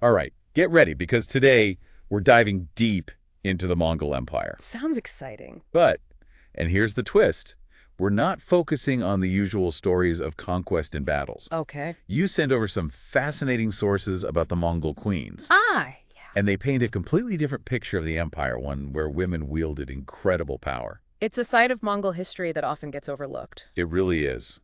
All right, get ready because today we're diving deep into the Mongol Empire. Sounds exciting. But, and here's the twist, we're not focusing on the usual stories of conquest and battles. Okay. You send over some fascinating sources about the Mongol queens, Yeah. and they paint a completely different picture of the empire, one where women wielded incredible power. It's a side of Mongol history that often gets overlooked. It really is.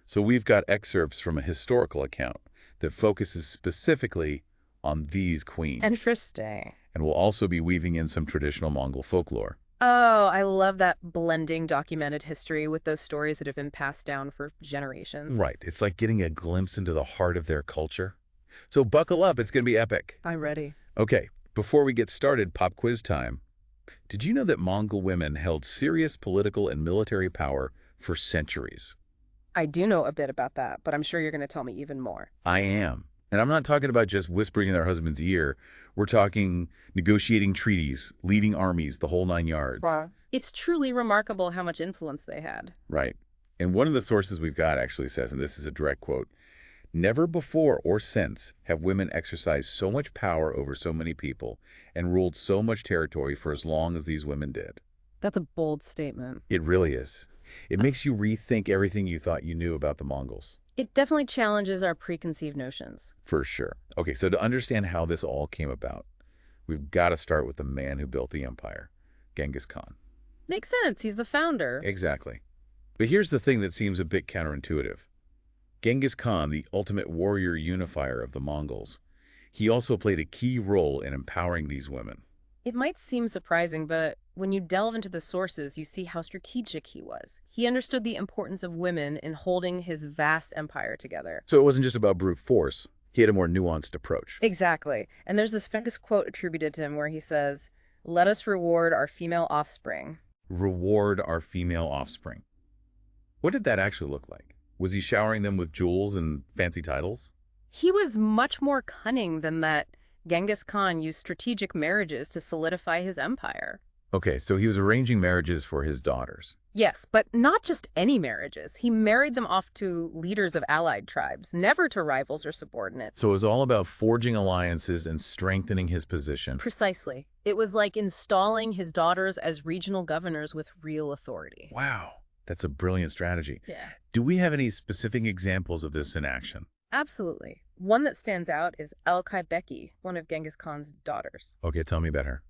So we've got excerpts from a historical account that focuses specifically on these queens. Interesting. And we'll also be weaving in some traditional Mongol folklore. Oh, I love that blending documented history with those stories that have been passed down for generations. Right, it's like getting a glimpse into the heart of their culture. So buckle up, it's going to be epic. I'm ready. Okay, before we get started, pop quiz time. Did you know that Mongol women held serious political and military power for centuries? I do know a bit about that, but I'm sure you're going to tell me even more. I am. And I'm not talking about just whispering in their husband's ear. We're talking negotiating treaties, leading armies, the whole 9 yards. Wow. It's truly remarkable how much influence they had. Right. And one of the sources we've got actually says, and this is a direct quote, "Never before or since have women exercised so much power over so many people and ruled so much territory for as long as these women did." That's a bold statement. It really is. It makes you rethink everything you thought you knew about the Mongols. It definitely challenges our preconceived notions. For sure. Okay, so to understand how this all came about, we've got to start with the man who built the empire, Genghis Khan. Makes sense. He's the founder. Exactly. But here's the thing that seems a bit counterintuitive. Genghis Khan, the ultimate warrior unifier of the Mongols, he also played a key role in empowering these women. It might seem surprising, but when you delve into the sources, you see how strategic he was. He understood the importance of women in holding his vast empire together. So it wasn't just about brute force. He had a more nuanced approach. Exactly. And there's this famous quote attributed to him where he says, "Let us reward our female offspring." Reward our female offspring. What did that actually look like? Was he showering them with jewels and fancy titles? He was much more cunning than that. Genghis Khan used strategic marriages to solidify his empire. Okay, so he was arranging marriages for his daughters. Yes, but not just any marriages. He married them off to leaders of allied tribes, never to rivals or subordinates. So it was all about forging alliances and strengthening his position. Precisely. It was like installing his daughters as regional governors with real authority. Wow, that's a brilliant strategy. Yeah. Do we have any specific examples of this in action? Absolutely. One that stands out is Beki, one of Genghis Khan's daughters. Okay, tell me about her.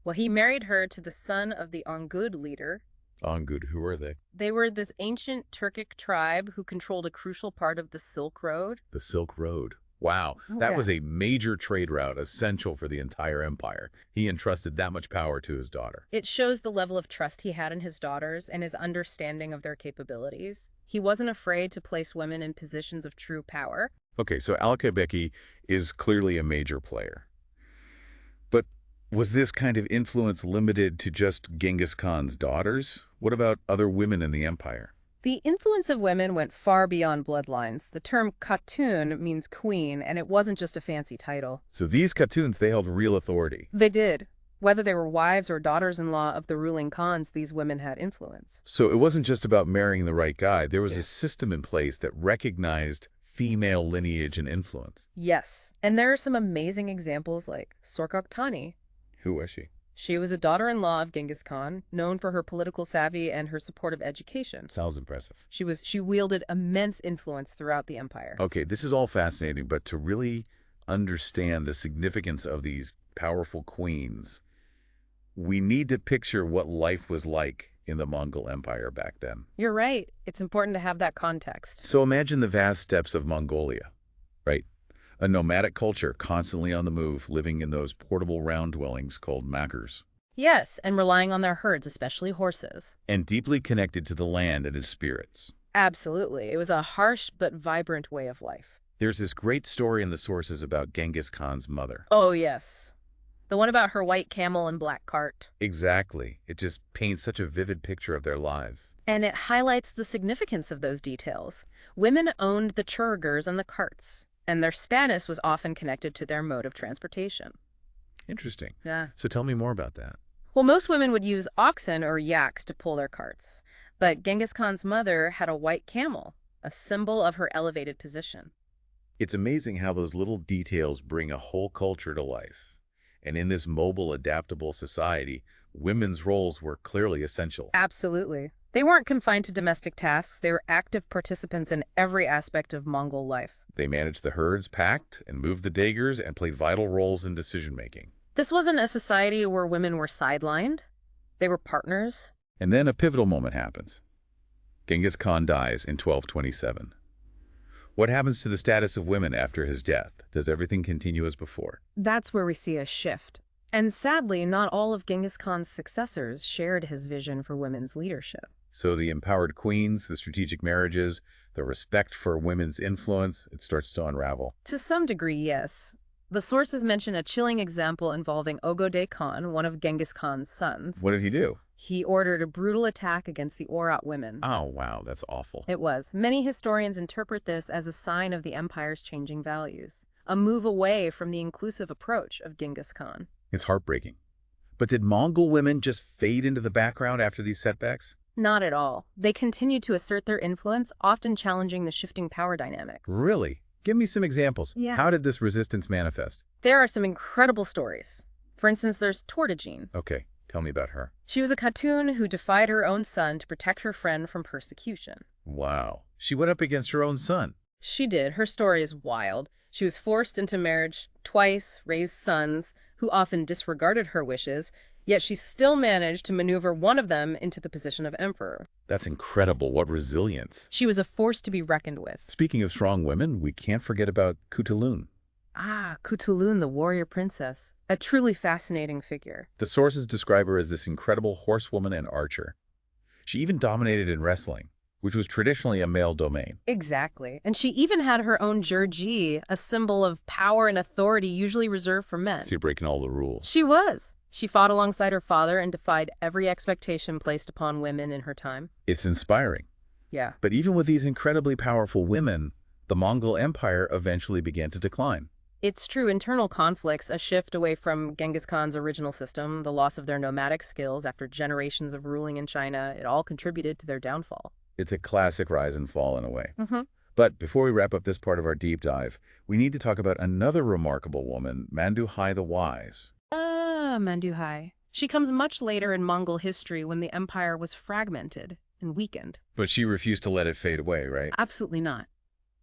Well, he married her to the son of the Ongud leader. Good. Who were they? They were this ancient Turkic tribe who controlled a crucial part of the Silk Road. The Silk Road. Wow, that was a major trade route essential for the entire empire. He entrusted that much power to his daughter. It shows the level of trust he had in his daughters and his understanding of their capabilities. He wasn't afraid to place women in positions of true power. Okay, so Beki is clearly a major player. But was this kind of influence limited to just Genghis Khan's daughters? What about other women in the empire? The influence of women went far beyond bloodlines. The term Khatun means queen, and it wasn't just a fancy title. So these Khatuns, they held real authority. They did. Whether they were wives or daughters-in-law of the ruling Khans, these women had influence. So it wasn't just about marrying the right guy. There was a system in place that recognized female lineage and influence. Yes, and there are some amazing examples like Sorkok Tani. Who was she? She was a daughter-in-law of Genghis Khan, known for her political savvy and her support of education. Sounds impressive. She wielded immense influence throughout the empire. Okay, this is all fascinating, but to really understand the significance of these powerful queens, we need to picture what life was like in the Mongol Empire back then. You're right. It's important to have that context. So imagine the vast steppes of Mongolia, right? A nomadic culture constantly on the move, living in those portable round dwellings called makars. Yes, and relying on their herds, especially horses. And deeply connected to the land and its spirits. Absolutely. It was a harsh but vibrant way of life. There's this great story in the sources about Genghis Khan's mother. Oh, yes. The one about her white camel and black cart. Exactly. It just paints such a vivid picture of their lives. And it highlights the significance of those details. Women owned the churgers and the carts, and their status was often connected to their mode of transportation. Interesting. Yeah. So tell me more about that. Well, most women would use oxen or yaks to pull their carts, but Genghis Khan's mother had a white camel, a symbol of her elevated position. It's amazing how those little details bring a whole culture to life. And in this mobile, adaptable society, women's roles were clearly essential. Absolutely. They weren't confined to domestic tasks. They were active participants in every aspect of Mongol life. They managed the herds, packed and moved the daggers, and played vital roles in decision-making. This wasn't a society where women were sidelined. They were partners. And then a pivotal moment happens. Genghis Khan dies in 1227. What happens to the status of women after his death? Does everything continue as before? That's where we see a shift. And sadly, not all of Genghis Khan's successors shared his vision for women's leadership. So the empowered queens, the strategic marriages, the respect for women's influence, it starts to unravel. To some degree, yes. The sources mention a chilling example involving Ogode Khan, one of Genghis Khan's sons. What did he do? He ordered a brutal attack against the Oirat women. Oh, wow, that's awful. It was. Many historians interpret this as a sign of the empire's changing values, a move away from the inclusive approach of Genghis Khan. It's heartbreaking. But did Mongol women just fade into the background after these setbacks? Not at all. They continued to assert their influence, often challenging the shifting power dynamics. Really? Give me some examples. Yeah. How did this resistance manifest? There are some incredible stories. For instance, there's Tortagine. Okay, tell me about her. She was a Khatun who defied her own son to protect her friend from persecution. Wow. She went up against her own son. She did. Her story is wild. She was forced into marriage twice, raised sons, who often disregarded her wishes, yet she still managed to maneuver one of them into the position of emperor. That's incredible. What resilience. She was a force to be reckoned with. Speaking of strong women, we can't forget about Kutalun. Ah, Kutulun, the warrior princess. A truly fascinating figure. The sources describe her as this incredible horsewoman and archer. She even dominated in wrestling, which was traditionally a male domain. Exactly. And she even had her own jurji, a symbol of power and authority usually reserved for men. So you're breaking all the rules. She was. She fought alongside her father and defied every expectation placed upon women in her time. It's inspiring. Yeah. But even with these incredibly powerful women, the Mongol Empire eventually began to decline. It's true, internal conflicts, a shift away from Genghis Khan's original system, the loss of their nomadic skills after generations of ruling in China, it all contributed to their downfall. It's a classic rise and fall in a way. Mm-hmm. But before we wrap up this part of our deep dive, we need to talk about another remarkable woman, Manduhai the Wise. Manduhai. She comes much later in Mongol history when the empire was fragmented and weakened. But she refused to let it fade away, right? Absolutely not.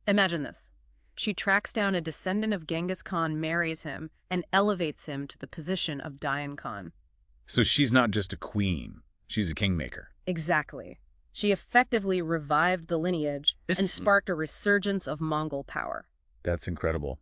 Imagine this. She tracks down a descendant of Genghis Khan, marries him, and elevates him to the position of Dayan Khan. So she's not just a queen, she's a kingmaker. Exactly. She effectively revived the lineage and sparked a resurgence of Mongol power. That's incredible.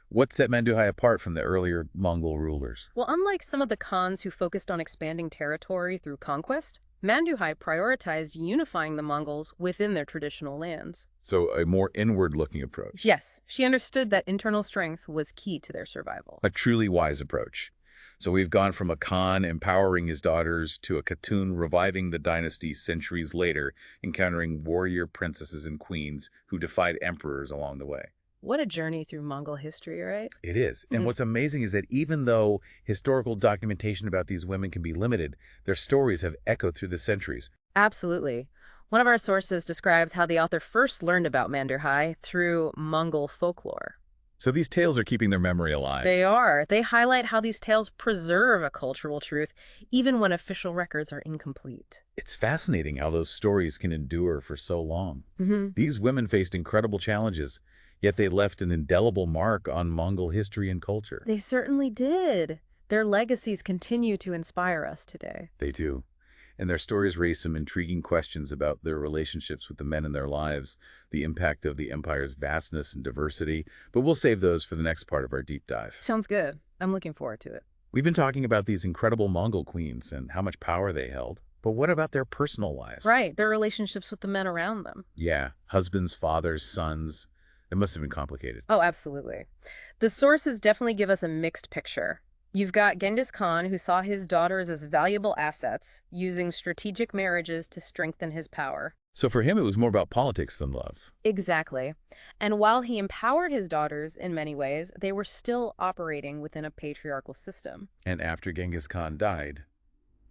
What set Manduhai apart from the earlier Mongol rulers? Well, unlike some of the Khans who focused on expanding territory through conquest, Manduhai prioritized unifying the Mongols within their traditional lands. So a more inward-looking approach. Yes, she understood that internal strength was key to their survival. A truly wise approach. So we've gone from a Khan empowering his daughters to a Khatun reviving the dynasty centuries later, encountering warrior princesses and queens who defied emperors along the way. What a journey through Mongol history, right? It is. And what's amazing is that even though historical documentation about these women can be limited, their stories have echoed through the centuries. Absolutely. One of our sources describes how the author first learned about Manduhai through Mongol folklore. So these tales are keeping their memory alive. They are. They highlight how these tales preserve a cultural truth, even when official records are incomplete. It's fascinating how those stories can endure for so long. Mm-hmm. These women faced incredible challenges, yet they left an indelible mark on Mongol history and culture. They certainly did. Their legacies continue to inspire us today. They do. And their stories raise some intriguing questions about their relationships with the men in their lives, the impact of the empire's vastness and diversity, but we'll save those for the next part of our deep dive. Sounds good. I'm looking forward to it. We've been talking about these incredible Mongol queens and how much power they held, but what about their personal lives? Right, their relationships with the men around them. Yeah, husbands, fathers, sons. It must have been complicated. Oh, absolutely. The sources definitely give us a mixed picture. You've got Genghis Khan, who saw his daughters as valuable assets, using strategic marriages to strengthen his power. So for him, it was more about politics than love. Exactly. And while he empowered his daughters in many ways, they were still operating within a patriarchal system. And after Genghis Khan died,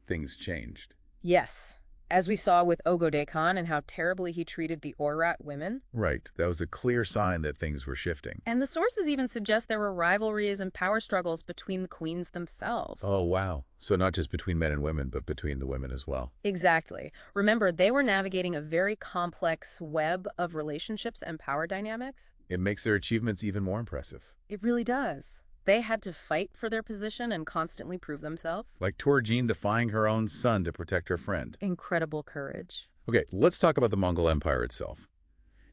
things changed. Yes. as we saw with Ogo and how terribly he treated the Oirat women. Right. That was a clear sign that things were shifting. And the sources even suggest there were rivalries and power struggles between the queens Oh, themselves. wow. So not just between men and women, but between the women as well. Exactly. Remember, they were navigating a very complex web of relationships and power dynamics. It makes their achievements even more impressive. It really does. They had to fight for their position and constantly prove themselves. Like Turgeon defying her own son to protect her friend. Incredible courage. Okay, let's talk about the Mongol Empire itself.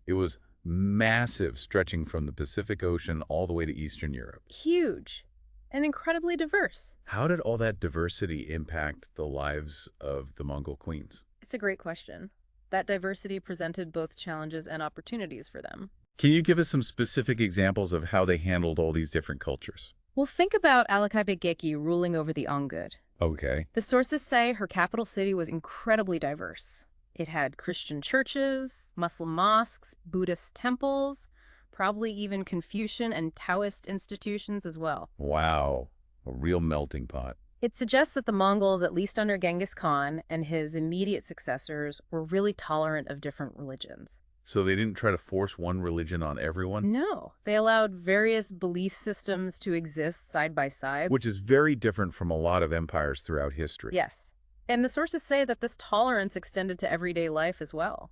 It was massive, stretching from the Pacific Ocean all the way to Eastern Europe. Huge and incredibly diverse. How did all that diversity impact the lives of the Mongol queens? It's a great question. That diversity presented both challenges and opportunities for them. Can you give us some specific examples of how they handled all these different cultures? Well, think about Alakai Begeki ruling over the Ongud. Okay. The sources say her capital city was incredibly diverse. It had Christian churches, Muslim mosques, Buddhist temples, probably even Confucian and Taoist institutions as well. Wow. A real melting pot. It suggests that the Mongols, at least under Genghis Khan and his immediate successors, were really tolerant of different religions. So they didn't try to force one religion on everyone? No, they allowed various belief systems to exist side by side. Which is very different from a lot of empires throughout history. Yes. And the sources say that this tolerance extended to everyday life as well.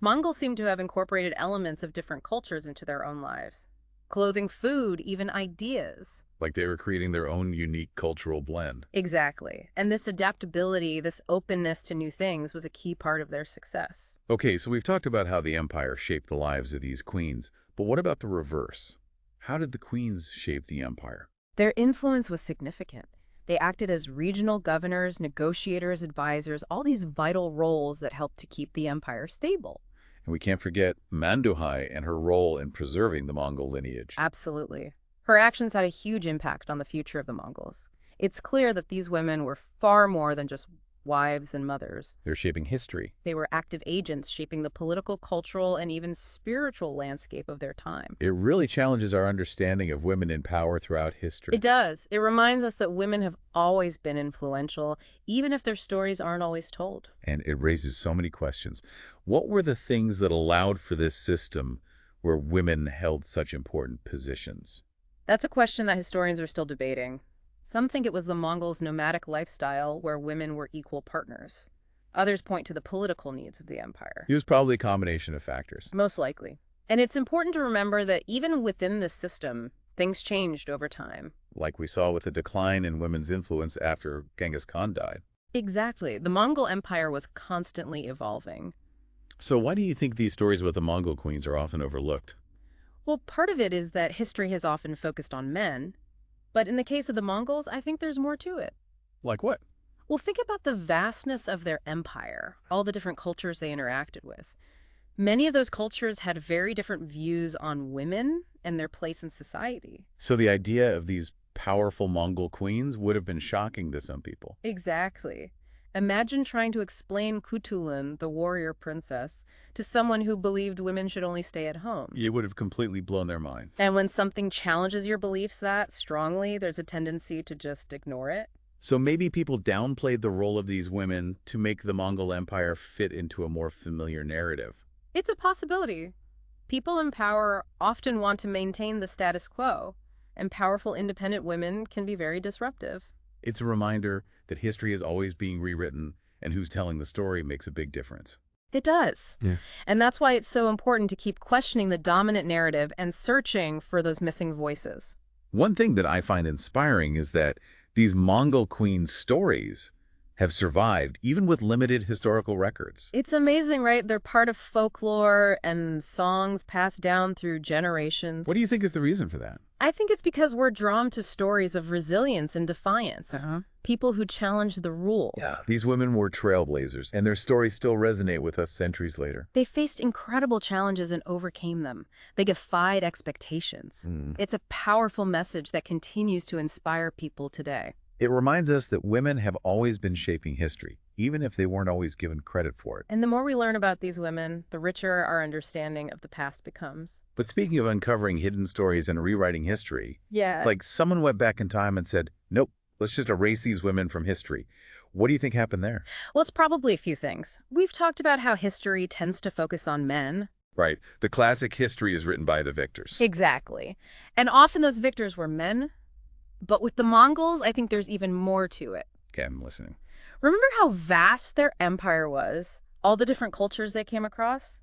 Mongols seem to have incorporated elements of different cultures into their own lives. Clothing, food, even ideas. Like they were creating their own unique cultural blend. Exactly. And this adaptability, this openness to new things was a key part of their success. Okay, so we've talked about how the empire shaped the lives of these queens, but what about the reverse? How did the queens shape the empire? Their influence was significant. They acted as regional governors, negotiators, advisors, all these vital roles that helped to keep the empire stable. And we can't forget Manduhai and her role in preserving the Mongol lineage. Absolutely. Her actions had a huge impact on the future of the Mongols. It's clear that these women were far more than just wives and mothers. They're shaping history. They were active agents shaping the political, cultural, and even spiritual landscape of their time. It really challenges our understanding of women in power throughout history. It does. It reminds us that women have always been influential, even if their stories aren't always told. And it raises so many questions. What were the things that allowed for this system where women held such important positions? That's a question that historians are still debating. Some think it was the Mongols' nomadic lifestyle where women were equal partners. Others point to the political needs of the empire. It was probably a combination of factors. Most likely. And it's important to remember that even within this system, things changed over time. Like we saw with the decline in women's influence after Genghis Khan died. Exactly. The Mongol Empire was constantly evolving. So why do you think these stories about the Mongol queens are often overlooked? Well, part of it is that history has often focused on men. But in the case of the Mongols, I think there's more to it. Like what? Well, think about the vastness of their empire, all the different cultures they interacted with. Many of those cultures had very different views on women and their place in society. So the idea of these powerful Mongol queens would have been shocking to some people. Exactly. Imagine trying to explain Kutulin, the warrior princess, to someone who believed women should only stay at home. It would have completely blown their mind. And when something challenges your beliefs that strongly, there's a tendency to just ignore it. So maybe people downplayed the role of these women to make the Mongol Empire fit into a more familiar narrative. It's a possibility. People in power often want to maintain the status quo, and powerful independent women can be very disruptive. It's a reminder that history is always being rewritten, and who's telling the story makes a big difference. It does. Yeah. And that's why it's so important to keep questioning the dominant narrative and searching for those missing voices. One thing that I find inspiring is that these Mongol queen stories have survived, even with limited historical records. It's amazing, right? They're part of folklore and songs passed down through generations. What do you think is the reason for that? I think it's because we're drawn to stories of resilience and defiance. People who challenge the rules. Yeah, these women were trailblazers, and their stories still resonate with us centuries later. They faced incredible challenges and overcame them. They defied expectations. It's a powerful message that continues to inspire people today. It reminds us that women have always been shaping history, even if they weren't always given credit for it. And the more we learn about these women, the richer our understanding of the past becomes. But speaking of uncovering hidden stories and rewriting history, Yeah. it's like someone went back in time and said, nope, let's just erase these women from history. What do you think happened there? Well, it's probably a few things. We've talked about how history tends to focus on men. Right. The classic history is written by the victors. Exactly. And often those victors were men. But with the Mongols, I think there's even more to it. Okay, I'm listening. Remember how vast their empire was? All the different cultures they came across?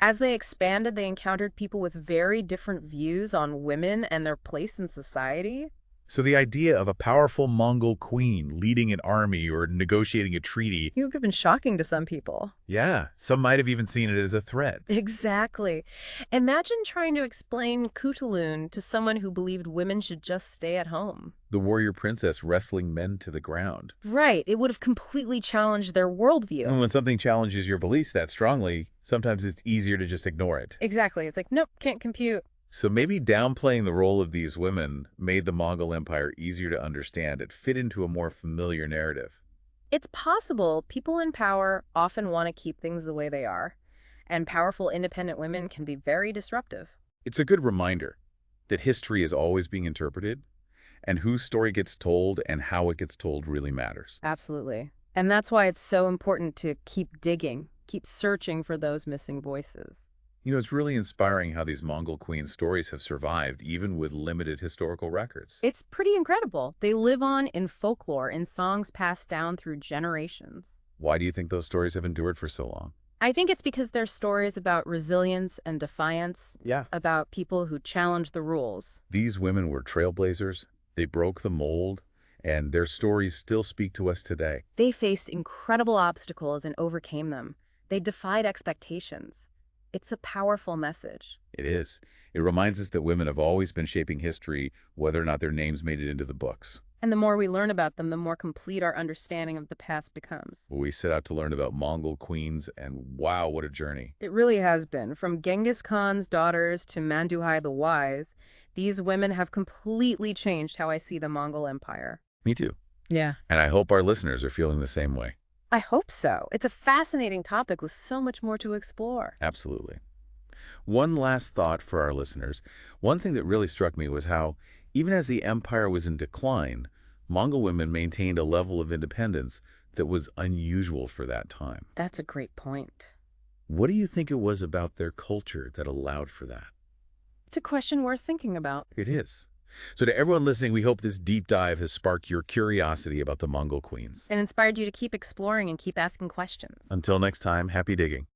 As they expanded, they encountered people with very different views on women and their place in society. So the idea of a powerful Mongol queen leading an army or negotiating a treaty, It would have been shocking to some people. yeah, some might have even seen it as a threat. Exactly. Imagine trying to explain Kutulun to someone who believed women should just stay at home. The warrior princess wrestling men to the ground. Right. It would have completely challenged their worldview. And when something challenges your beliefs that strongly, sometimes it's easier to just ignore it. Exactly. It's like, nope, can't compute. So maybe downplaying the role of these women made the Mongol Empire easier to understand. It fit into a more familiar narrative. It's possible people in power often want to keep things the way they are, and powerful independent women can be very disruptive. It's a good reminder that history is always being interpreted, and whose story gets told and how it gets told really matters. Absolutely. And that's why it's so important to keep digging, keep searching for those missing voices. You know, it's really inspiring how these Mongol queen stories have survived even with limited historical records. It's pretty incredible. They live on in folklore, in songs passed down through generations. Why do you think those stories have endured for so long? I think it's because they're stories about resilience and defiance, Yeah. about people who challenge the rules. These women were trailblazers, they broke the mold, and their stories still speak to us today. They faced incredible obstacles and overcame them. They defied expectations. It's a powerful message. It is. It reminds us that women have always been shaping history, whether or not their names made it into the books. And the more we learn about them, the more complete our understanding of the past becomes. We set out to learn about Mongol queens, and wow, what a journey. It really has been. From Genghis Khan's daughters to Manduhai the Wise, these women have completely changed how I see the Mongol Empire. Me too. Yeah. And I hope our listeners are feeling the same way. I hope so. It's a fascinating topic with so much more to explore. Absolutely. One last thought for our listeners. One thing that really struck me was how, even as the empire was in decline, Mongol women maintained a level of independence that was unusual for that time. That's a great point. What do you think it was about their culture that allowed for that? It's a question worth thinking about. It is. So to everyone listening, we hope this deep dive has sparked your curiosity about the Mongol queens. And inspired you to keep exploring and keep asking questions. Until next time, happy digging.